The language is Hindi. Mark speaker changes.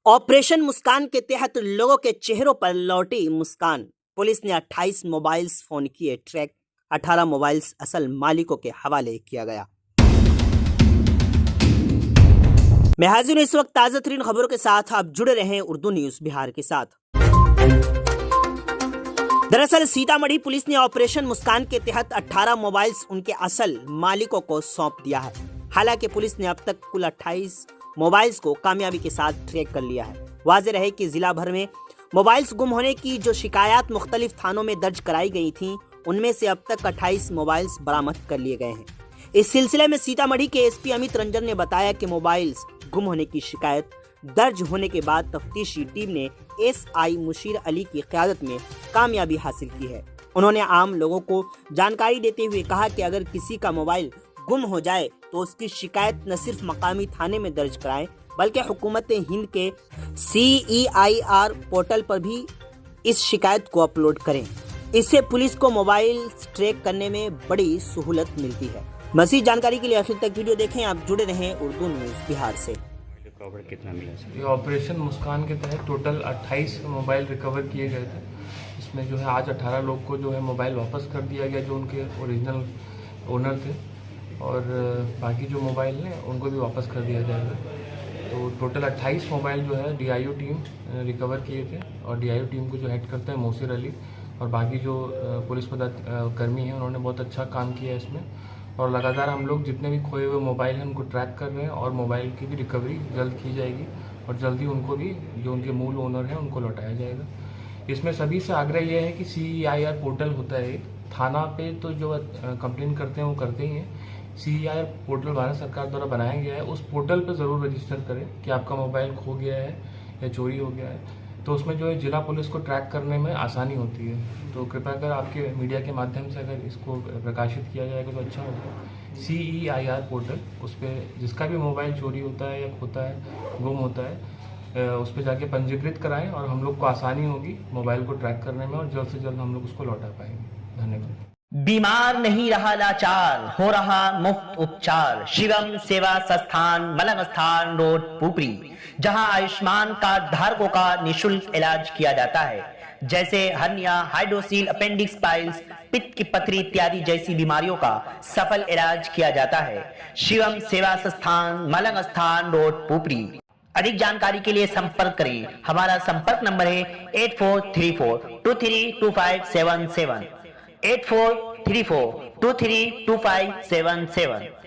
Speaker 1: ऑपरेशन मुस्कान के तहत लोगों के चेहरों पर लौटी मुस्कान। पुलिस ने 28 मोबाइल्स फोन किए ट्रैक। 18 मोबाइल्स असल मालिकों के हवाले किया गया। मैं हाजिर हूं इस वक्त ताज़ा तरीन खबरों के साथ। आप जुड़े रहें उर्दू न्यूज बिहार के साथ। दरअसल सीतामढ़ी पुलिस ने ऑपरेशन मुस्कान के तहत 18 मोबाइल्स उनके असल मालिकों को सौंप दिया है। हालांकि पुलिस ने अब तक कुल 28 मोबाइल्स को कामयाबी के साथ ट्रैक कर लिया है। वाज़ेह रहे कि जिला भर में मोबाइल्स गुम होने की जो शिकायत मुख्तलिफ थानों में दर्ज कराई गई थी, उनमें से अब तक 28 मोबाइल्स बरामद कर लिए गए हैं। इस सिलसिले में सीतामढ़ी के एसपी अमित रंजन ने बताया कि मोबाइल्स गुम होने की शिकायत दर्ज होने के बाद तफ्तीशी टीम ने एसआई मुशीर अली की क़यादत में कामयाबी हासिल की है। उन्होंने आम लोगों को जानकारी देते हुए कहा कि अगर किसी का मोबाइल गुम हो जाए तो उसकी शिकायत न सिर्फ मकामी थाने में दर्ज कराएं, बल्कि हुकूमत हिंद के CEIR पोर्टल पर भी इस शिकायत को अपलोड करें। इससे पुलिस को मोबाइल ट्रैक करने में बड़ी सहूलत मिलती है। मज़ीद जानकारी के लिए आखिर तक वीडियो देखें। आप जुड़े रहें उर्दू न्यूज़ बिहार से।
Speaker 2: कितना मिला?
Speaker 3: ये ऑपरेशन मुस्कान के तहत टोटल 28 मोबाइल रिकवर किए गए थे। इसमें जो है आज 18 लोग को जो है मोबाइल वापस कर दिया गया जो उनके ओरिजिनल ओनर थे, और बाकी जो मोबाइल हैं उनको भी वापस कर दिया जाएगा। तो टोटल 28 मोबाइल जो है DIO टीम रिकवर किए थे, और DIO टीम को जो हेड करते हैं मोसिर अली, और बाकी जो पुलिस कर्मी हैं उन्होंने बहुत अच्छा काम किया इसमें। और लगातार हम लोग जितने भी खोए हुए मोबाइल हैं उनको ट्रैक कर रहे हैं, और मोबाइल की भी रिकवरी जल्द की जाएगी, और जल्दी उनको भी जो उनके मूल ओनर हैं उनको लौटाया जाएगा। इसमें सभी से आग्रह यह है कि CEIR पोर्टल होता है, थाना पे तो जो कंप्लेन करते हैं वो करते ही हैं। CEIR पोर्टल भारत सरकार द्वारा बनाया गया है, उस पोर्टल पर ज़रूर रजिस्टर करें कि आपका मोबाइल खो गया है या चोरी हो गया है, तो उसमें जो है जिला पुलिस को ट्रैक करने में आसानी होती है। तो कृपया कर आपके मीडिया के माध्यम से अगर इसको प्रकाशित किया जाएगा तो अच्छा होगा। CEIR पोर्टल, उस पर जिसका भी मोबाइल चोरी होता है या खोता है, गुम होता है, उस पर जाके पंजीकृत कराएं, और हम लोग को आसानी होगी मोबाइल को ट्रैक करने में, और जल्द से जल्द हम लोग उसको लौटा पाएंगे। धन्यवाद।
Speaker 1: बीमार नहीं रहा लाचार, हो रहा मुफ्त उपचार। शिवम सेवा संस्थान, मलंग स्थान रोड, पुपरी, जहां आयुष्मान कार्ड धारकों का निशुल्क इलाज किया जाता है, जैसे हर्निया, हाइड्रोसील, अपेंडिक्स, पाइल्स, पित्त की पथरी इत्यादि जैसी बीमारियों का सफल इलाज किया जाता है। शिवम सेवा संस्थान, मलंग स्थान रोड, पुपरी। अधिक जानकारी के लिए संपर्क करें। हमारा संपर्क नंबर है 8434232577, 8434232577।